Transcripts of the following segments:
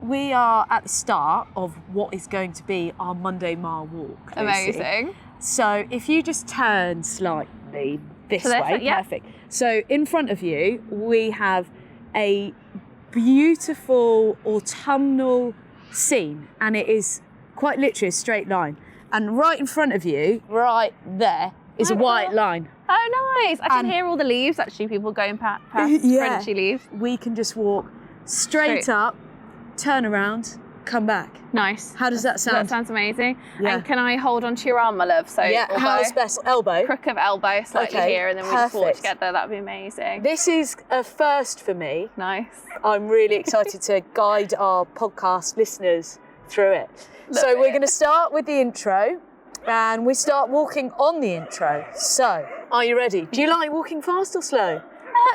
we are at the start of what is going to be our Monday mile walk. Lucy. Amazing. So if you just turn slightly this way, yeah. perfect. So in front of you, we have a beautiful autumnal scene, and it is quite literally a straight line. And right in front of you, right there, is a white line. Oh, nice. I can hear all the leaves, actually, people going past crunchy leaves. We can just walk straight up, turn around, come back. Nice. How does that sound? That sounds amazing. Yeah. And can I hold on to your arm, my love? So how's best? Elbow? Crook of elbow slightly here, and then we just walk together. That'd be amazing. This is a first for me. Nice. I'm really excited to guide our podcast listeners through it. So we're going to start with the intro, and we start walking on the intro. So, are you ready? Do you like walking fast or slow?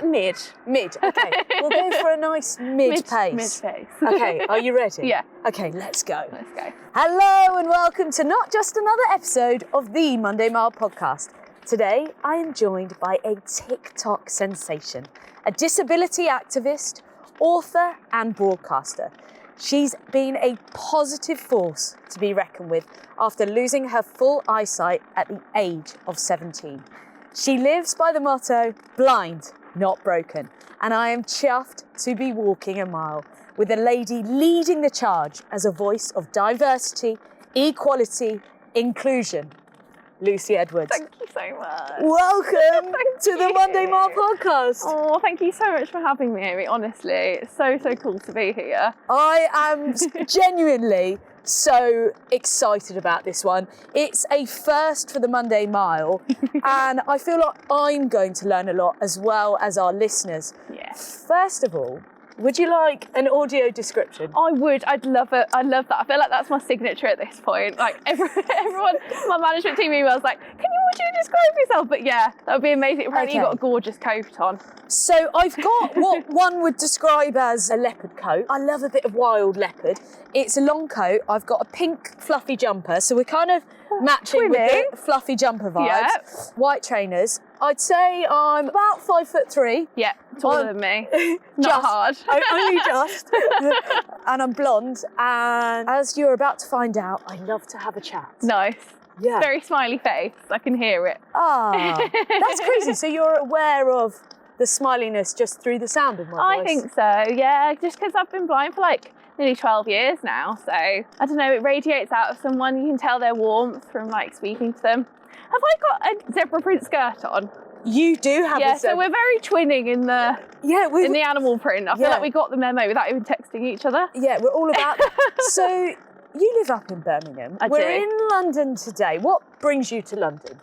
Mid. Mid, okay. We'll go for a nice mid-pace. Mid-pace. Okay, are you ready? Yeah. Okay, let's go. Let's go. Hello and welcome to not just another episode of the Monday Mile podcast. Today, I am joined by a TikTok sensation, a disability activist, author and broadcaster. She's been a positive force to be reckoned with after losing her full eyesight at the age of 17. She lives by the motto, blind, not broken. And I am chuffed to be walking a mile with a lady leading the charge as a voice of diversity, equality, inclusion. Lucy Edwards. Thank you so much. Welcome to the Monday Mile podcast. Oh, thank you so much for having me, Aimee. Honestly, it's so cool to be here. I am genuinely so excited about this one. It's a first for the Monday Mile, and I feel like I'm going to learn a lot as well as our listeners. Yeah. First of all, would you like an audio description? I would. I'd love it. I love that. I feel like that's my signature at this point. Like everyone, my management team emails like, "Can you audio describe yourself?" But yeah, that would be amazing. Apparently, you've got a gorgeous coat on. So I've got what one would describe as a leopard coat. I love a bit of wild leopard. It's a long coat. I've got a pink fluffy jumper, so we're kind of matching with the fluffy jumper vibes. Yep. White trainers. I'd say I'm about 5'3". Yeah, taller than me. Just, Not hard. Only just. And I'm blonde. And as you're about to find out, I love to have a chat. Nice. Yeah. Very smiley face. I can hear it. Ah, that's crazy. So you're aware of the smiliness just through the sound of my voice? I think so, yeah. Just because I've been blind for like nearly 12 years now. So, I don't know, it radiates out of someone. You can tell their warmth from like speaking to them. Have I got a zebra print skirt on? You do have a so we're very twinning in the animal print. I feel like we got the memo without even texting each other. Yeah, we're all about that. So you live up in Birmingham. We're in London today. What brings you to London?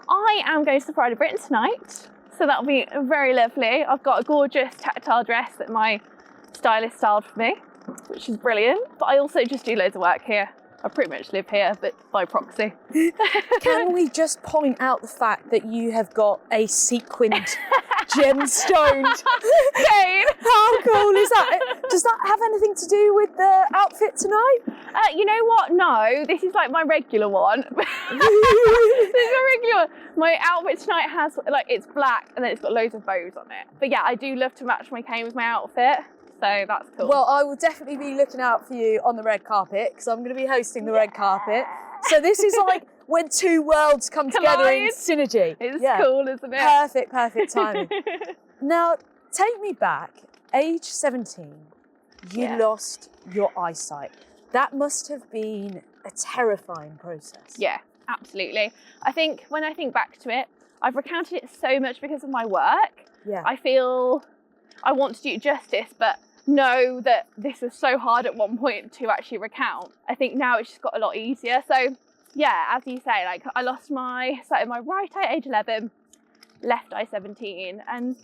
I am going to the Pride of Britain tonight. So that'll be very lovely. I've got a gorgeous tactile dress that my stylist styled for me, which is brilliant. But I also just do loads of work here. I pretty much live here, but by proxy. Can we just point out the fact that you have got a sequined, gemstoned chain? How cool is that? Does that have anything to do with the outfit tonight? You know what? No, this is like my regular one. This is my regular one. My outfit tonight has, like, it's black and then it's got loads of bows on it. But yeah, I do love to match my cane with my outfit. So that's cool. Well, I will definitely be looking out for you on the red carpet because I'm going to be hosting the red carpet. So this is like when two worlds come together in synergy. It's cool, isn't it? Perfect timing. Now, take me back. Age 17, you lost your eyesight. That must have been a terrifying process. Yeah, absolutely. I think when I think back to it, I've recounted it so much because of my work. Yeah. I feel I want to do it justice, but know that this was so hard at one point to actually recount. I think now it's just got a lot easier. So yeah, as you say, like I lost my sight in my right eye at age 11, left eye 17, and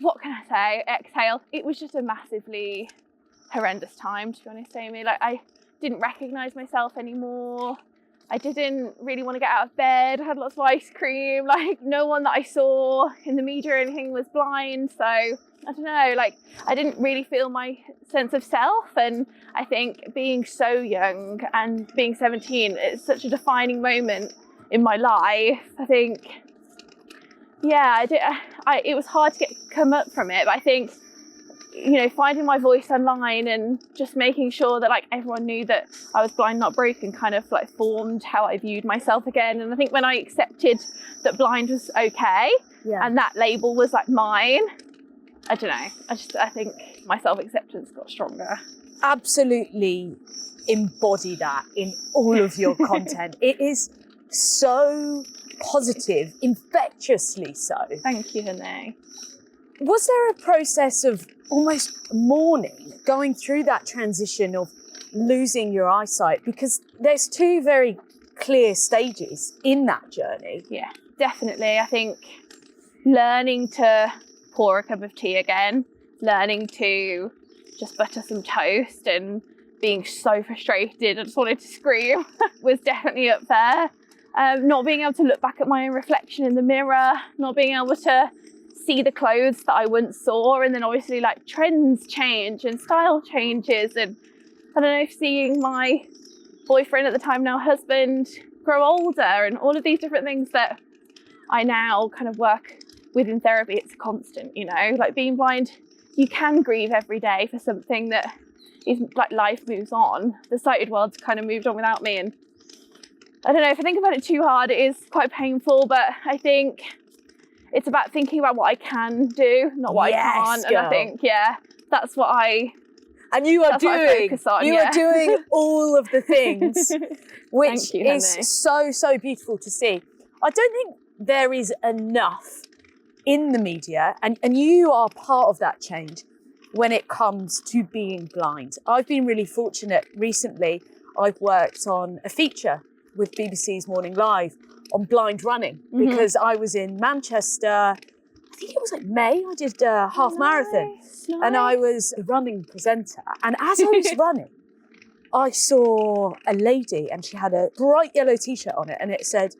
what can I say? Exhale. It was just a massively horrendous time, to be honest, Aimee. Like I didn't recognise myself anymore. I didn't really want to get out of bed. I had lots of ice cream. Like no one that I saw in the media or anything was blind. So I don't know, like I didn't really feel my sense of self. And I think being so young and being 17, it's such a defining moment in my life. I think, yeah, it was hard to come up from it. But I think finding my voice online and just making sure that like everyone knew that I was blind, not broken, kind of like formed how I viewed myself again. And I think when I accepted that blind was okay, and that label was like mine, I don't know, I think my self-acceptance got stronger. Absolutely embody that in all of your content. It is so positive, infectiously so. Thank you, Aimee. Was there a process of almost mourning, going through that transition of losing your eyesight? Because there's two very clear stages in that journey. Yeah, definitely. I think learning to pour a cup of tea again, learning to just butter some toast and being so frustrated, I just wanted to scream, was definitely up there. Not being able to look back at my own reflection in the mirror, not being able to see the clothes that I once saw, and then obviously like trends change and style changes, and I don't know, seeing my boyfriend at the time, now husband, grow older, and all of these different things that I now kind of work with in therapy. It's a constant, like being blind, you can grieve every day for something that is like life moves on. The sighted world's kind of moved on without me, and I don't know, if I think about it too hard, it is quite painful, but I think it's about thinking about what I can do, not what I can't. Girl. And I think, that's what and you are doing. Focus on, you are doing all of the things, which you, is so beautiful to see. I don't think there is enough in the media, and you are part of that change when it comes to being blind. I've been really fortunate recently. I've worked on a feature with BBC's Morning Live on blind running, because I was in Manchester, I think it was like May, I did a half marathon, nice. And I was a running presenter. And as I was running, I saw a lady, and she had a bright yellow t-shirt on it, and it said,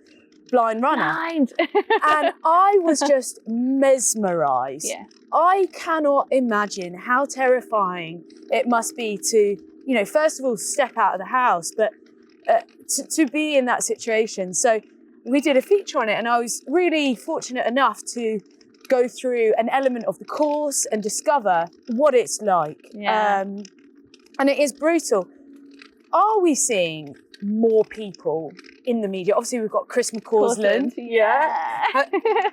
blind runner. Blind. And I was just mesmerised. Yeah. I cannot imagine how terrifying it must be to, first of all, step out of the house, but to be in that situation. So we did a feature on it, and I was really fortunate enough to go through an element of the course and discover what it's like. Yeah. And it is brutal. Are we seeing more people in the media? Obviously, we've got Chris McCausland. Yeah.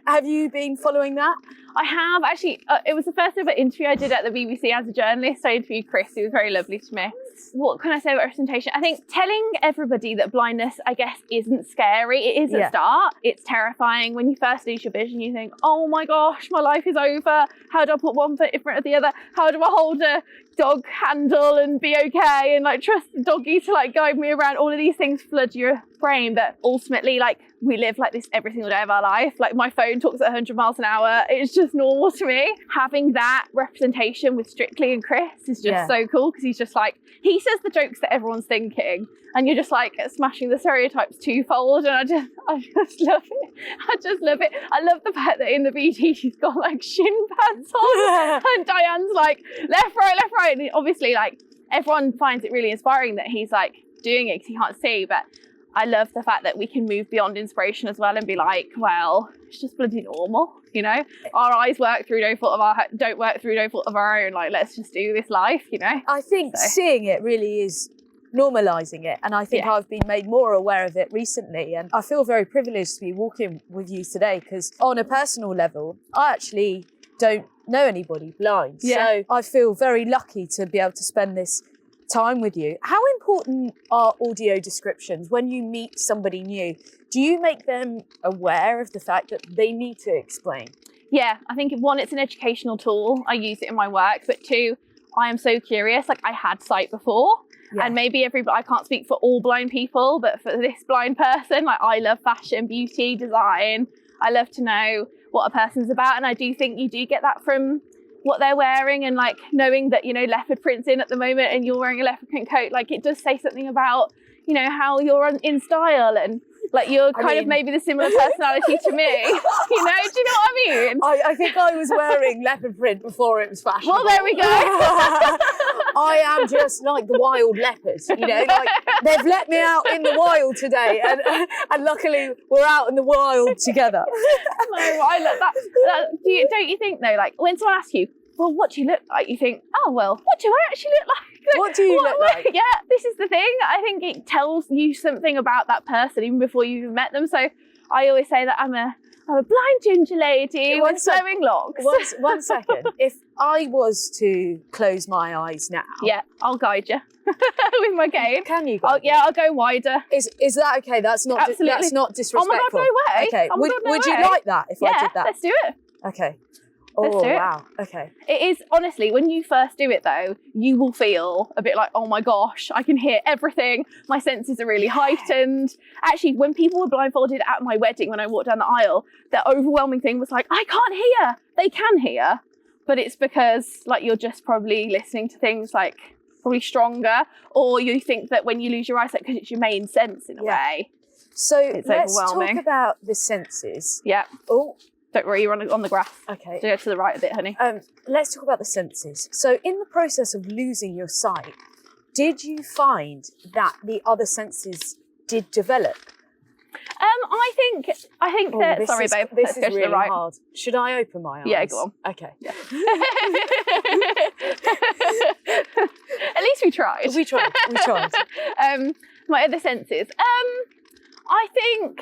Have you been following that? I have, actually. It was the first ever interview I did at the BBC as a journalist. I interviewed Chris, who was very lovely to me. What can I say about representation? I think telling everybody that blindness, I guess, isn't scary. It is a start. It's terrifying. When you first lose your vision, you think, oh my gosh, my life is over. How do I put one foot in front of the other? How do I hold a dog handle and be okay, and like trust the doggy to like guide me around? All of these things flood your brain, but ultimately, like, we live like this every single day of our life. Like, my phone talks at 100 miles an hour. It's just normal to me. Having that representation with Strictly and Chris is just so cool, because he's just like, he says the jokes that everyone's thinking, and you're just like smashing the stereotypes twofold, and I just love it. I just love it. I love the fact that in the BT she's got like shin pads on and Diane's like left, right, and obviously like everyone finds it really inspiring that he's like doing it because he can't see, but I love the fact that we can move beyond inspiration as well and be like, well, it's just bloody normal, Our eyes work through no fault of our don't work through no fault of our own. Like, let's just do this life, I think seeing it really is normalising it, and I think I've been made more aware of it recently, and I feel very privileged to be walking with you today, because on a personal level, I actually don't know anybody blind, so I feel very lucky to be able to spend this time with you. How important are audio descriptions when you meet somebody new? Do you make them aware of the fact that they need to explain? Yeah, I think one, it's an educational tool. I use it in my work, but two, I am so curious. Like, I had sight before, and maybe I can't speak for all blind people, but for this blind person, like, I love fashion, beauty, design. I love to know what a person's about, and I do think you do get that from what they're wearing, and like knowing that, leopard print's in at the moment and you're wearing a leopard print coat, like it does say something about, how you're in style, and like you're kind of maybe the similar personality to me, do you know what I mean? I think I was wearing leopard print before it was fashionable. Well, there we go. I am just like the wild leopard, like they've let me out in the wild today, and luckily we're out in the wild together. No, I love that. Don't you think though, like when someone asks you, well, what do you look like? You think, oh, well, what do I actually look like? What do you look like? Yeah, this is the thing. I think it tells you something about that person even before you even met them. So I always say that I'm a blind ginger lady with flowing locks. One second. If I was to close my eyes now. Yeah, I'll guide you with my cane. Can you guide me? Yeah, I'll go wider. Is that okay? That's not Absolutely. that's not disrespectful. Oh my God, no way. Okay. Oh my God, no would you way. like that if I did that? Let's do it. Okay. Let's Oh do it. wow. Okay. It is, honestly, when you first do it though, you will feel a bit like, oh my gosh, I can hear everything. My senses are really heightened. Actually, when people were blindfolded at my wedding, when I walked down the aisle, the overwhelming thing was like, I can't hear. They can hear, but it's because like you're just probably listening to things like probably stronger, or you think that when you lose your eyesight because it's your main sense in a way. So let's overwhelming. talk about the senses. Yeah. Oh. Don't worry, you're on the graph. Okay. Go to the right a bit, honey. Let's talk about the senses. So in the process of losing your sight, did you find that the other senses did develop? I think that. Sorry, babe. This Let's go is to really the right. hard. Should I open my eyes? Yeah, go on. Okay. Yeah. At least we tried. We tried. My other senses. I think.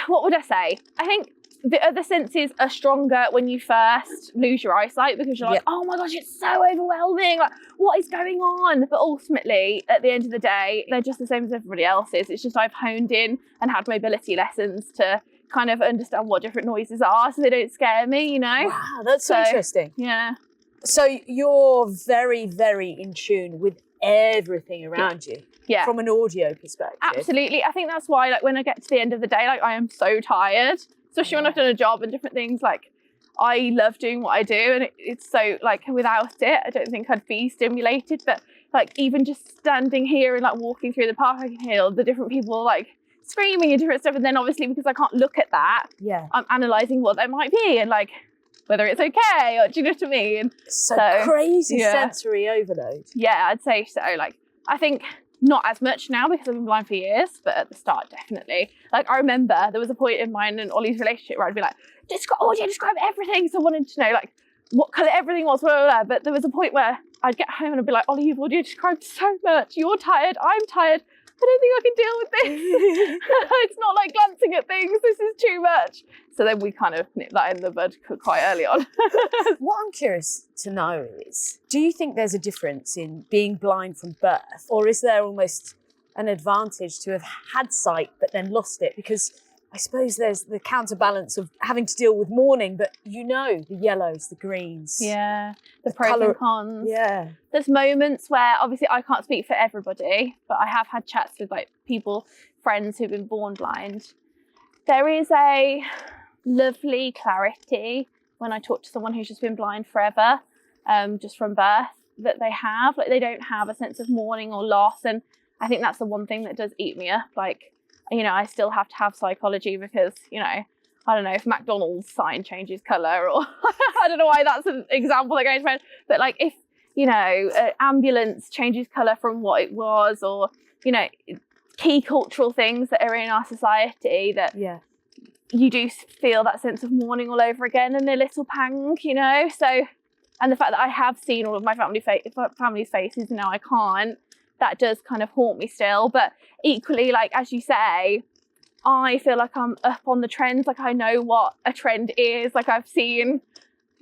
What would I say? I think the other senses are stronger when you first lose your eyesight because you're like, oh my gosh, it's so overwhelming. Like, what is going on? But ultimately, at the end of the day, they're just the same as everybody else's. It's just I've honed in and had mobility lessons to kind of understand what different noises are so they don't scare me, you know? Wow, that's so interesting. Yeah. So you're very, very in tune with everything around you. Yeah. From an audio perspective. Absolutely. I think that's why, like, when I get to the end of the day, like, I am so tired, especially when I've done a job and different things. Like, I love doing what I do, and it's so, like, without it, I don't think I'd be stimulated. But, like, even just standing here and, like, walking through the park, I can hear the different people, like, screaming and different stuff. And then, obviously, because I can't look at that, I'm analysing what that might be and, like, whether it's okay, or do you know what I mean? So crazy sensory overload. Yeah, I'd say so. Like, I think not as much now because I've been blind for years, but at the start, definitely. Like, I remember there was a point in mine and Ollie's relationship where I'd be like, describe everything. So I wanted to know, like, what colour everything was, blah, blah, blah. But there was a point where I'd get home and I'd be like, Ollie, you've audio described so much. You're tired, I'm tired. I don't think I can deal with this. It's not like glancing at things. This is too much. So then we kind of nipped that in the bud quite early on. What I'm curious to know is, do you think there's a difference in being blind from birth, or is there almost an advantage to have had sight but then lost it? Because I suppose there's the counterbalance of having to deal with mourning, but you know, the yellows, the greens. Yeah, the pros and cons. Yeah. There's moments where, obviously I can't speak for everybody, but I have had chats with like people, friends who've been born blind. There is a lovely clarity when I talk to someone who's just been blind forever, just from birth, that they have. Like, they don't have a sense of mourning or loss. And I think that's the one thing that does eat me up. Like, you know, I still have to have psychology because, you know, I don't know if McDonald's sign changes colour, or I don't know why that's an example that goes to my head, but like if, you know, an ambulance changes colour from what it was, or, you know, key cultural things that are in our society that you do feel that sense of mourning all over again and a little pang, you know. So, and the fact that I have seen all of my family's faces and now I can't, that does kind of haunt me still. But equally, like, as you say, I feel like I'm up on the trends. Like, I know what a trend is. Like, I've seen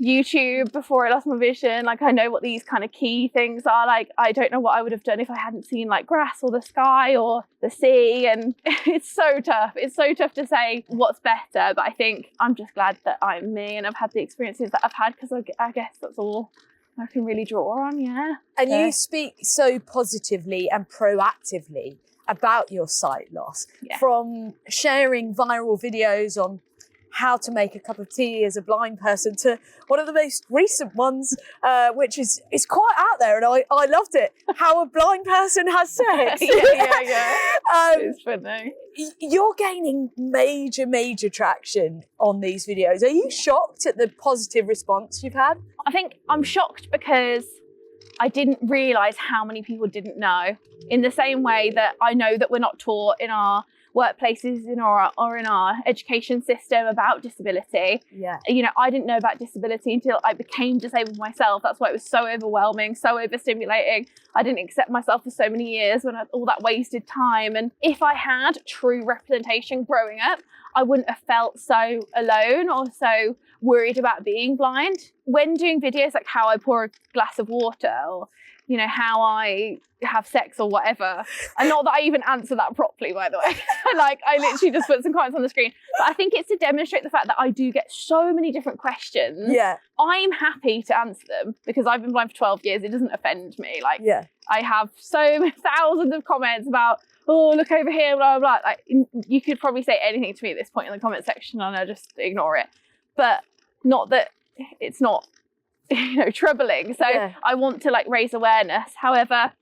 YouTube before I lost my vision. Like, I know what these kind of key things are. Like, I don't know what I would have done if I hadn't seen like grass or the sky or the sea. And it's so tough. It's so tough to say what's better. But I think I'm just glad that I'm me and I've had the experiences that I've had, because I guess that's all I can really draw on. And you speak so positively and proactively about your sight loss, from sharing viral videos on how to make a cup of tea as a blind person to one of the most recent ones, which is quite out there, and I loved it. How a blind person has sex. It's funny. You're gaining major traction on these videos. Are you shocked at the positive response you've had? I think I'm shocked because I didn't realise how many people didn't know. In the same way that I know that we're not taught in our workplaces or in our education system about disability. Yeah. You know, I didn't know about disability until I became disabled myself. That's why it was so overwhelming, so overstimulating. I didn't accept myself for so many years when all that wasted time. And if I had true representation growing up, I wouldn't have felt so alone or so worried about being blind. When doing videos like how I pour a glass of water, or, you know, how I have sex or whatever, and not that I even answer that properly, by the way. Like, I literally just put some comments on the screen. But I think it's to demonstrate the fact that I do get so many different questions. Yeah. I'm happy to answer them because I've been blind for 12 years. It doesn't offend me. Like, Yeah. I have thousands of comments about, oh, look over here, blah, blah, blah. Like, you could probably say anything to me at this point in the comment section and I'll just ignore it. But not that it's not, you know, troubling. So Yeah. I want to like raise awareness. However,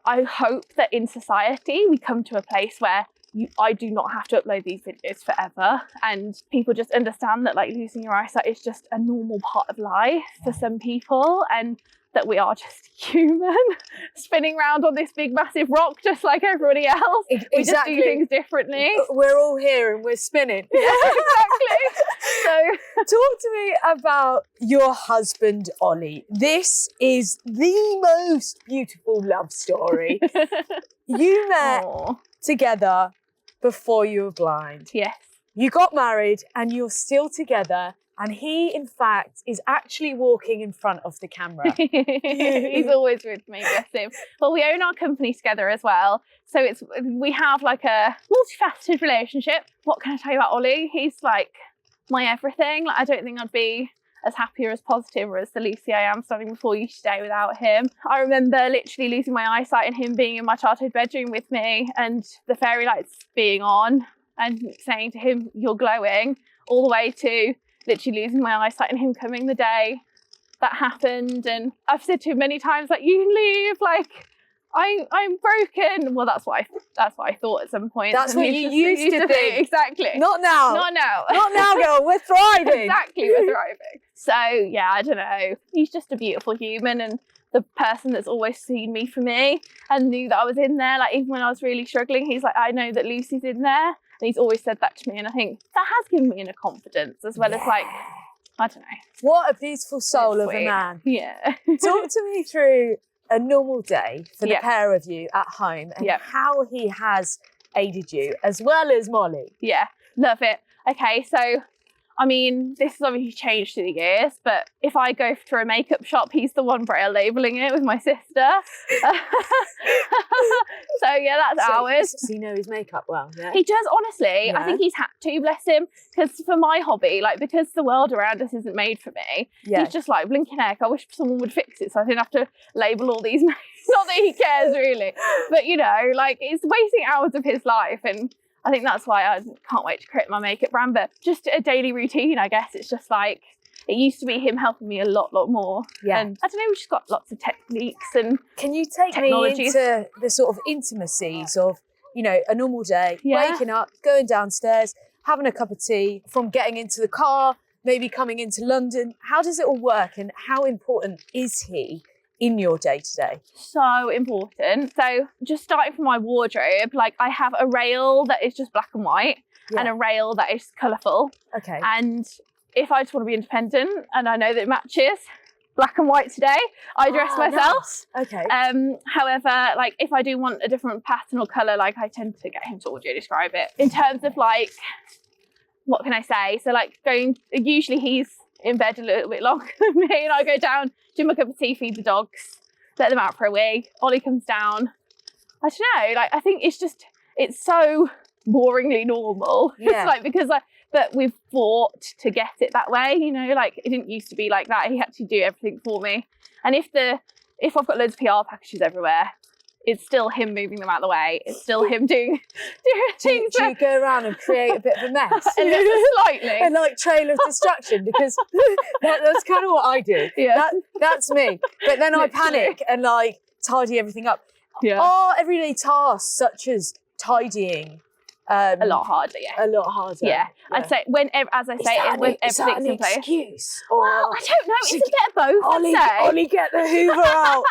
I hope that in society we come to a place where I do not have to upload these videos forever, and people just understand that like losing your eyesight is just a normal part of life for some people, and that we are just human spinning around on this big massive rock just like everybody else. We just do things differently. We're all here and we're spinning. Yeah, exactly. So talk to me about your husband, Ollie. This is the most beautiful love story. You met together before you were blind. Yes. You got married and you're still together. And he, in fact, is actually walking in front of the camera. He's always with me, bless him. Well, we own our company together as well. So we have like a multifaceted relationship. What can I tell you about Ollie? He's like my everything. Like, I don't think I'd be as happy or as positive or as the Lucy I am standing before you today without him. I remember literally losing my eyesight and him being in my childhood bedroom with me and the fairy lights being on and saying to him, "You're glowing," all the way to literally losing my eyesight and him coming the day that happened. And I've said to him many times, like, "You can leave, like, I'm broken." Well, that's what I thought at some point. That's what you used to think. Exactly. Not now. Not now. Not now, girl. We're thriving. Exactly, we're thriving. So yeah, I don't know. He's just a beautiful human and the person that's always seen me for me and knew that I was in there. Like, even when I was really struggling, he's like, "I know that Lucy's in there." And he's always said that to me. And I think that has given me inner confidence as well as like, I don't know. What a beautiful soul It's of sweet. a man. Yeah. Talk to me through a normal day for the Yeah. pair of you at home and Yeah. how he has aided you, as well as Molly. Yeah, love it. Okay, so I mean, this has obviously changed through the years, but if I go to a makeup shop, he's the one braille labelling it with my sister. So yeah, that's ours. Does he know his makeup well? Yeah. He does, honestly. Yeah. I think he's had to, bless him, because for my hobby, like, because the world around us isn't made for me, Yeah. he's just like, blinking heck, I wish someone would fix it so I didn't have to label all these names. Not that he cares, really. But, you know, like, it's wasting hours of his life, and I think that's why I can't wait to create my makeup brand. But just a daily routine, I guess. It's just like, it used to be him helping me a lot more. Yeah. And I don't know, we've just got lots of techniques and Can you take me technologies. into the sort of intimacies of, you know, a normal day, Yeah. waking up, going downstairs, having a cup of tea, from getting into the car, maybe coming into London? How does it all work and how important is he in your day-to-day? so important. So just starting from my wardrobe, like, I have a rail that is just black and white and a rail that is colourful. Okay. And if I just want to be independent and I know that it matches black and white today, I dress myself. Nice. Okay. However, like, if I do want a different pattern or colour, like, I tend to get him to audio describe it. In terms of, like, what can I say? So, like, usually he's in bed a little bit longer than me, and I go down, do my cup of tea, feed the dogs, let them out for a wee. Ollie comes down. I don't know, like, I think it's so boringly normal. Yeah. It's like, because but we've fought to get it that way, you know, like, it didn't used to be like that. He had to do everything for me. And if I've got loads of PR packages everywhere, it's still him moving them out of the way. It's still him doing things. Do you go around and create a bit of a mess? Slightly. And like trail of destruction, because that's kind of what I do. Yeah. That's me. But then I Literally. panic and like tidy everything up. Yeah. Are everyday tasks such as tidying A lot harder, yeah. a lot harder? Yeah. I'd say when everything's in place. Excuse? Or Well, I don't know. It's a bit of both, Ollie, I'd say. Ollie, get the Hoover out.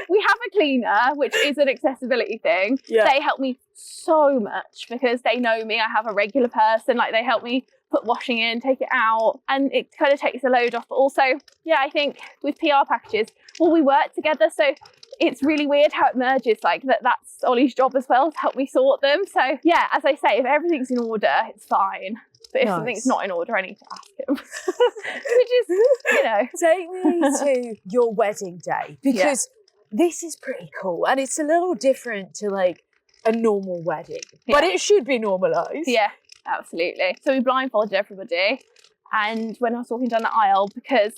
We have a cleaner, which is an accessibility thing. Yeah. They help me so much because they know me. I have a regular person, like they help me put washing in, take it out, and it kind of takes the load off. But also, yeah, I think with PR packages, well, we work together, so it's really weird how it merges, like that's Ollie's job as well, to help me sort them. So yeah, as I say, if everything's in order, it's fine. But if something's not in order, I need to ask him. Which is, you know. Take me to your wedding day, because this is pretty cool, and it's a little different to like a normal wedding, but it should be normalised. Yeah, absolutely. So we blindfolded everybody, and when I was walking down the aisle, because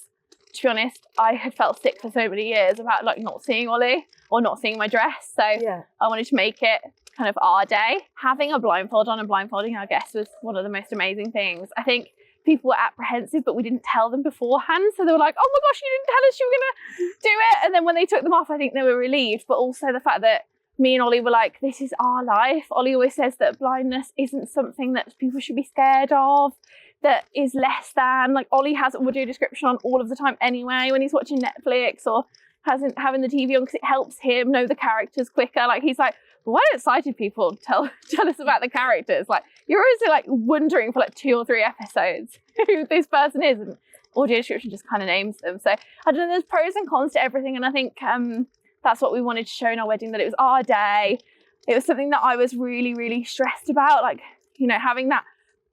to be honest, I had felt sick for so many years about like not seeing Ollie or not seeing my dress, so I wanted to make it kind of our day. Having a blindfold on and blindfolding our guests was one of the most amazing things. I think people were apprehensive, but we didn't tell them beforehand, so they were like, oh my gosh, you didn't tell us you were gonna do it. And then when they took them off, I think they were relieved, but also the fact that me and Ollie were like, this is our life. Ollie always says that blindness isn't something that people should be scared of, that is less than. Like, Ollie has audio description on all of the time anyway when he's watching Netflix or having the TV on, because it helps him know the characters quicker. Like, he's like, why don't sighted people tell us about the characters? Like, you're always like wondering for like 2 or 3 episodes who this person is, and audio description just kind of names them. So I don't know, there's pros and cons to everything, and I think that's what we wanted to show in our wedding, that it was our day. It was something that I was really, really stressed about, like, you know, having that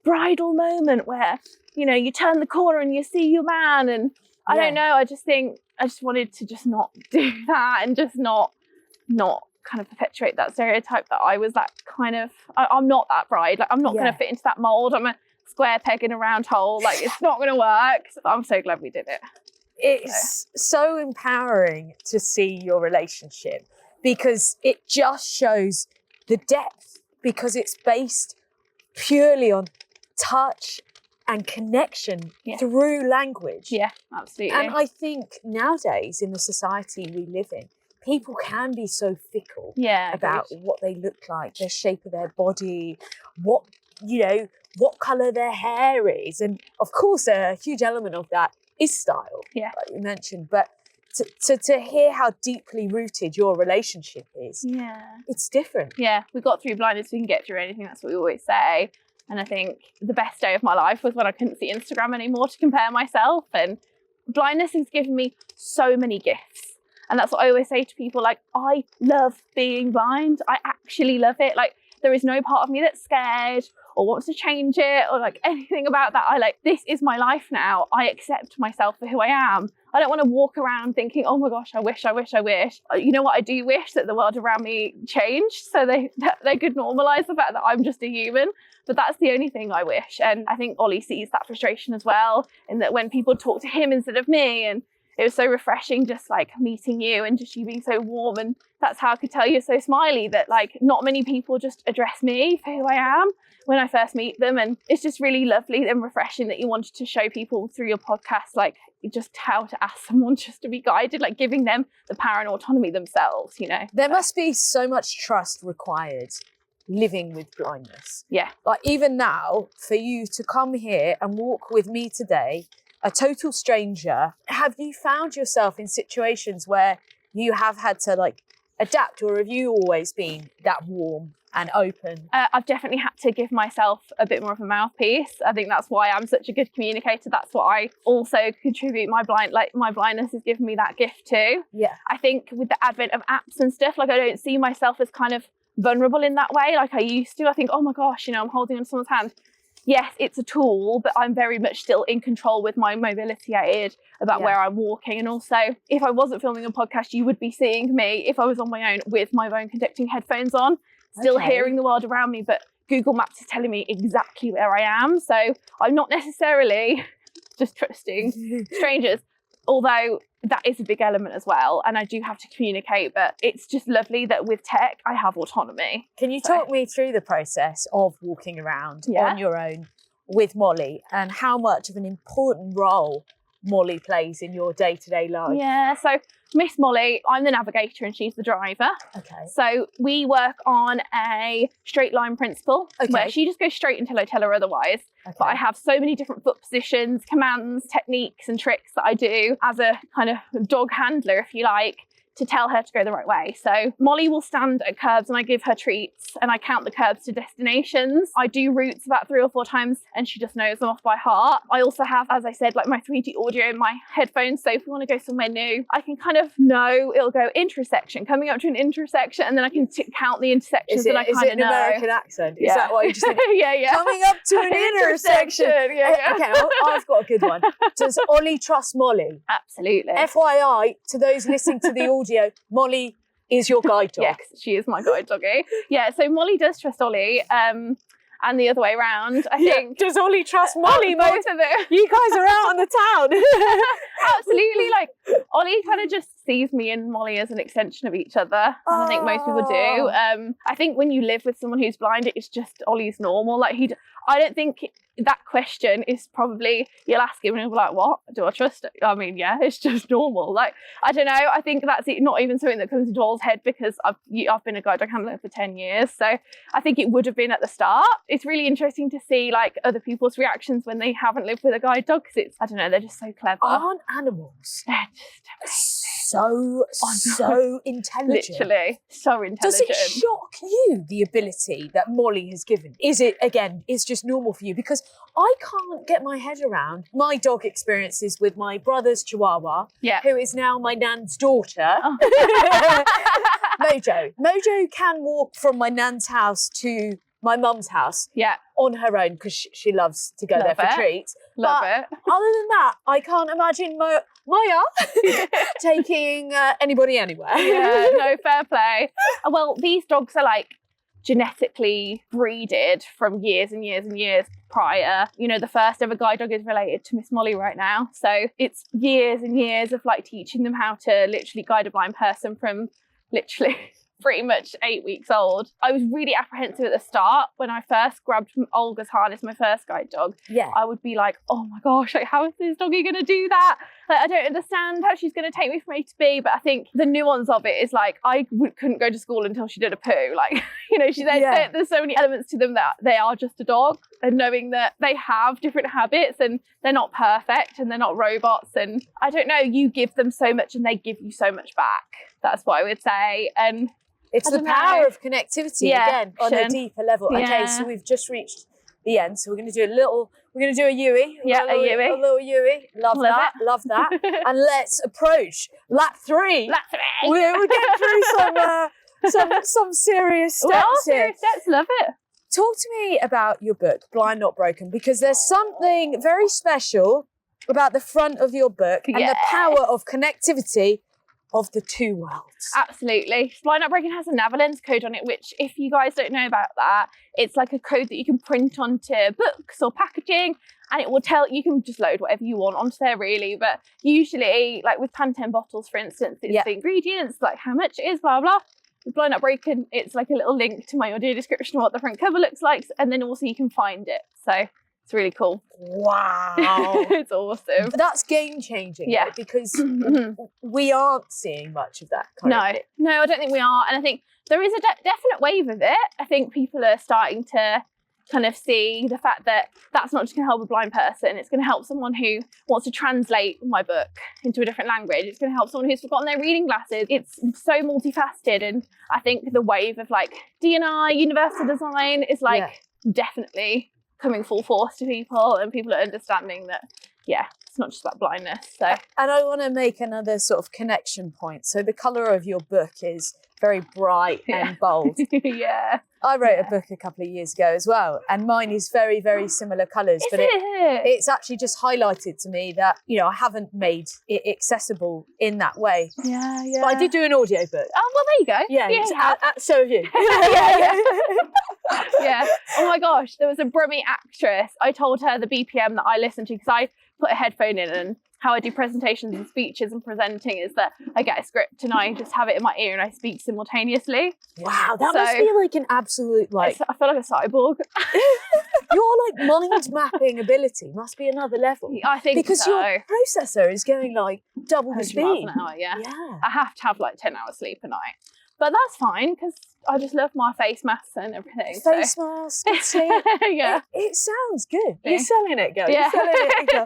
bridal moment where, you know, you turn the corner and you see your man, and I don't know, I just wanted to just not do that, and just not kind of perpetuate that stereotype that I was that kind of, I'm not that bride, like I'm not going to fit into that mold. I'm a square peg in a round hole, like it's not going to work. So I'm so glad we did it. It's so empowering to see your relationship, because it just shows the depth, because it's based purely on touch and connection through language. Yeah, absolutely. And I think nowadays in the society we live in, people can be so fickle about what they look like, the shape of their body, what colour their hair is. And of course, a huge element of that is style, like you mentioned. But to hear how deeply rooted your relationship is, it's different. Yeah, we got through blindness, we can get through anything. That's what we always say. And I think the best day of my life was when I couldn't see Instagram anymore to compare myself. And blindness has given me so many gifts. And that's what I always say to people, like, I love being blind. I actually love it. Like, there is no part of me that's scared or wants to change it or like anything about that. This is my life now. I accept myself for who I am. I don't want to walk around thinking, oh my gosh, I wish. You know what? I do wish that the world around me changed so they could normalise the fact that I'm just a human. But that's the only thing I wish. And I think Ollie sees that frustration as well, in that when people talk to him instead of me, and it was so refreshing just like meeting you and just you being so warm. And that's how I could tell you're so smiley, that like not many people just address me for who I am when I first meet them. And it's just really lovely and refreshing that you wanted to show people through your podcast, like just how to ask someone just to be guided, like giving them the power and autonomy themselves, you know. There must be so much trust required living with blindness. Yeah. Like even now, for you to come here and walk with me today, a total stranger, have you found yourself in situations where you have had to like adapt, or have you always been that warm and open? I've definitely had to give myself a bit more of a mouthpiece. I think that's why I'm such a good communicator. That's what I also contribute. My blindness has given me that gift too. Yeah. I think with the advent of apps and stuff, like I don't see myself as kind of vulnerable in that way like I used to. I think, oh my gosh, you know, I'm holding on someone's hand. Yes, it's a tool, but I'm very much still in control with my mobility aid about where I'm walking. And also, if I wasn't filming a podcast, you would be seeing me if I was on my own with my bone conducting headphones on, still hearing the world around me, but Google Maps is telling me exactly where I am. So I'm not necessarily just trusting strangers, although that is a big element as well. And I do have to communicate, but it's just lovely that with tech, I have autonomy. Can you talk me through the process of walking around on your own with Molly, and how much of an important role Molly plays in your day-to-day life? Yeah, so Miss Molly, I'm the navigator and she's the driver. Okay. So we work on a straight line principle where she just goes straight until I tell her otherwise. Okay. But I have so many different foot positions, commands, techniques and tricks that I do as a kind of dog handler, if you like, to tell her to go the right way. So Molly will stand at curbs and I give her treats and I count the curbs to destinations. I do routes about 3 or 4 times and she just knows them off by heart. I also have, as I said, like my 3D audio in my headphones. So if we want to go somewhere new, I can kind of know it'll go intersection, coming up to an intersection, and then I can count the intersections and I kind of know. Is it an American accent? Is that why you just think, yeah. Coming up to an intersection. Yeah. Okay, I've got a good one. Does Ollie trust Molly? Absolutely. FYI, to those listening to the audio, Molly is your guide dog. Yes, she is my guide doggy. Yeah, so Molly does trust Ollie, and the other way around, I think. Does Ollie trust Molly? Both of them. You guys are out on the town. Absolutely. Like, Ollie kind of just sees me and Molly as an extension of each other. And I think most people do. I think when you live with someone who's blind, it's just Ollie's normal. Like, I don't think that question is probably, you'll ask him and he'll be like, what? Do I trust it? I mean, yeah, it's just normal. Like, I don't know. I think that's not even something that comes into Doll's head because I've been a guide dog handler for 10 years. So I think it would have been at the start. It's really interesting to see like other people's reactions when they haven't lived with a guide dog because it's, I don't know, they're just so clever. Aren't animals they're just so intelligent? Literally, so intelligent. Does it shock you, the ability that Molly has given? Is it, again, it's just normal for you? Because I can't get my head around my dog experiences with my brother's Chihuahua, who is now my nan's daughter. Oh. Mojo. Mojo can walk from my nan's house to my mum's house on her own because she loves to go there for treats. Love it. Other than that, I can't imagine Maya taking anybody anywhere. Yeah, no, fair play. Well, these dogs are like genetically breeded from years and years and years prior. You know, the first ever guide dog is related to Miss Molly right now. So it's years and years of like teaching them how to literally guide a blind person from literally pretty much 8 weeks old. I was really apprehensive at the start when I first grabbed Olga's harness, my first guide dog. Yeah. I would be like, oh my gosh, like how is this doggy going to do that? Like, I don't understand how she's going to take me from A to B. But I think the nuance of it is like, I couldn't go to school until she did a poo. Like, you know, there's so many elements to them that they are just a dog, and knowing that they have different habits and they're not perfect and they're not robots. And I don't know, you give them so much and they give you so much back. That's what I would say. And it's the power of connectivity again on a deeper level. Yeah. Okay, so we've just reached the end. So we're going to do a Yui. Yeah, a Yui. A little Yui. Love that. And let's approach lap 3. Lap 3. We'll get through some serious steps here. Serious steps, love it. Talk to me about your book, Blind Not Broken, because there's something very special about the front of your book and the power of connectivity of the two worlds. Absolutely. Blind Not Broken has a Navalens code on it, which if you guys don't know about that, it's like a code that you can print onto books or packaging, and it will tell, you can just load whatever you want onto there really, but usually like with Pantene bottles, for instance, it's the ingredients, like how much it is, blah, blah. With Blind Not Broken, it's like a little link to my audio description of what the front cover looks like, and then also you can find it. So it's really cool. Wow. It's awesome. That's game changing. Yeah. Right? Because we aren't seeing much of that kind of thing. No, I don't think we are. And I think there is a definite wave of it. I think people are starting to kind of see the fact that that's not just going to help a blind person. It's going to help someone who wants to translate my book into a different language. It's going to help someone who's forgotten their reading glasses. It's so multifaceted. And I think the wave of like D&I, universal design is like definitely coming full force to people, and people are understanding that, it's not just about blindness. So, and I want to make another sort of connection point. So the colour of your book is very bright and bold. I wrote a book a couple of years ago as well, and mine is very, very similar colours. But it's actually just highlighted to me that, you know, I haven't made it accessible in that way. Yeah. But I did do an audio book. Oh, well, there you go. Yeah. So have you. Yeah. Oh my gosh, there was a Brummie actress. I told her the BPM that I listen to because I put a headphone in, and how I do presentations and speeches and presenting is that I get a script and I just have it in my ear and I speak simultaneously. Wow, that must be like an absolute like. I feel like a cyborg. Your like mind mapping ability must be another level. I think because your processor is going like double the speed. Miles an hour, yeah. I have to have like 10 hours sleep a night. But that's fine because I just love my face masks and everything. Face mask, good sleep. Yeah. It sounds good. Yeah. You're selling it, girl. Yeah. You're selling it, girl.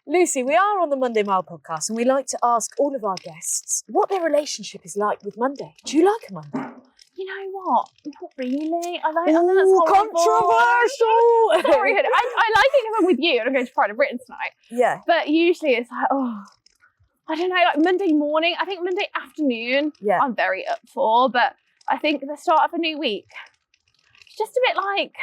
Lucy, we are on the Monday Mile podcast and we like to ask all of our guests what their relationship is like with Monday. Do you like a Monday? You know what? Not really. I know that's horrible. Controversial. Sorry, I like it if I'm with you and I'm going to Pride of Britain tonight. Yeah. But usually it's like, I don't know, like Monday morning. I think Monday afternoon, Yeah. I'm very up for. But I think the start of a new week, it's just a bit like,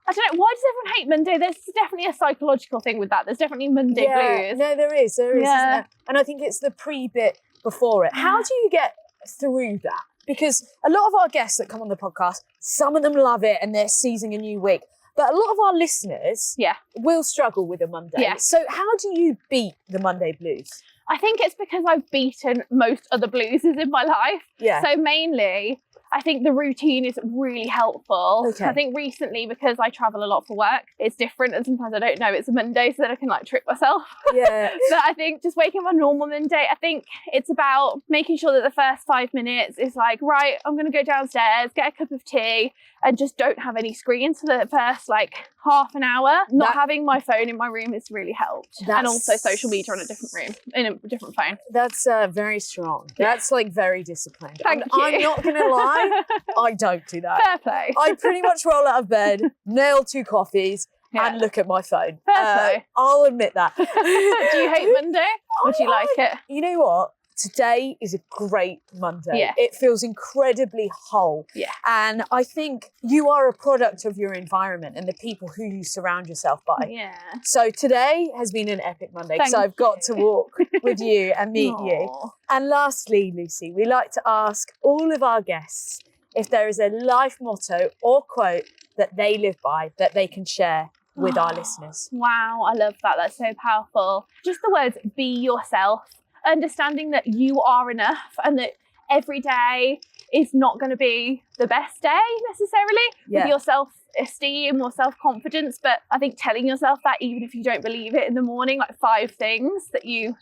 I don't know, why does everyone hate Monday? There's definitely a psychological thing with that. There's definitely Monday blues. No, there is, Yeah. isn't there? And I think it's the pre-bit before it. How do you get through that? Because a lot of our guests that come on the podcast, some of them love it and they're seizing a new week. But a lot of our listeners will struggle with a Monday. Yeah. So how do you beat the Monday blues? I think it's because I've beaten most other blueses in my life. Yeah. So mainly, I think the routine is really helpful. Okay. I think recently, because I travel a lot for work, it's different and sometimes I don't know it's a Monday so that I can like trick myself. Yeah. But I think just waking up on normal Monday, I think it's about making sure that the first 5 minutes is like, right, I'm going to go downstairs, get a cup of tea and just don't have any screens for the first like half an hour. Not having my phone in my room has really helped. And also social media on a different room, in a different phone. That's very strong. That's like very disciplined. Thank you. I'm not going to lie, I don't do that. Fair play. I pretty much roll out of bed, nail 2 coffees and look at my phone. Fair play. I'll admit that. Do you hate Monday? Or do you like it? You know what? Today is a great Monday. Yeah. It feels incredibly whole. Yeah. And I think you are a product of your environment and the people who you surround yourself by. Yeah. So today has been an epic Monday because Thank I've got to walk with you and meet you. Aw. And lastly, Lucy, we like to ask all of our guests if there is a life motto or quote that they live by that they can share with our listeners. Wow, I love that. That's so powerful. Just the words, be yourself. Understanding that you are enough and that every day is not going to be the best day necessarily with your self-esteem or self-confidence. But I think telling yourself that, even if you don't believe it in the morning, like 5 things that you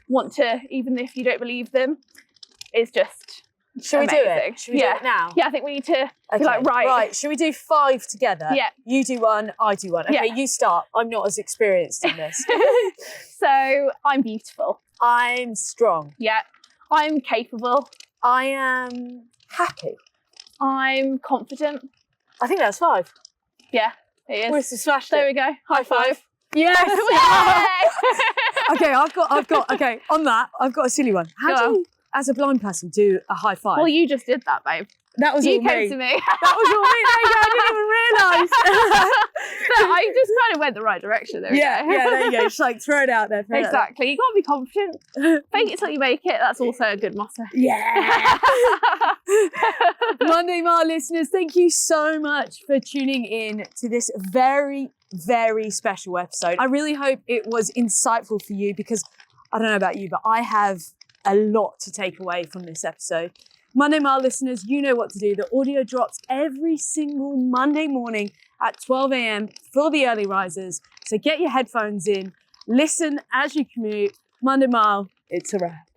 want to, even if you don't believe them, is just Should we do amazing. it? Should we do it now? Yeah, I think we need to be like, right. Should we do 5 together? Yeah. You do 1, I do 1. Okay, you start. I'm not as experienced in this. So I'm beautiful. I'm strong. Yeah. I'm capable. I am happy. I'm confident. I think that's 5. Yeah, it is. We've smashed There it. we go. High five. Yes. Yay! Okay, okay, on that, I've got a silly one. How Go do on. you, as a blind person, do a high five? Well, you just did that, babe. That was You all came me. to me. That was all me. There you go. I didn't even realise. But I just kind of went the right direction. There we go. There you go. Just like throw it out there. Throw it out Exactly. You got to be confident. Fake it till you make it. That's also a good motto. there. Yeah. Monday Mile listeners, thank you so much for tuning in to this very, very special episode. I really hope it was insightful for you because I don't know about you, but I have a lot to take away from this episode. Monday Mile listeners, you know what to do. The audio drops every single Monday morning at 12 a.m. for the early risers. So get your headphones in, listen as you commute. Monday Mile, it's a wrap.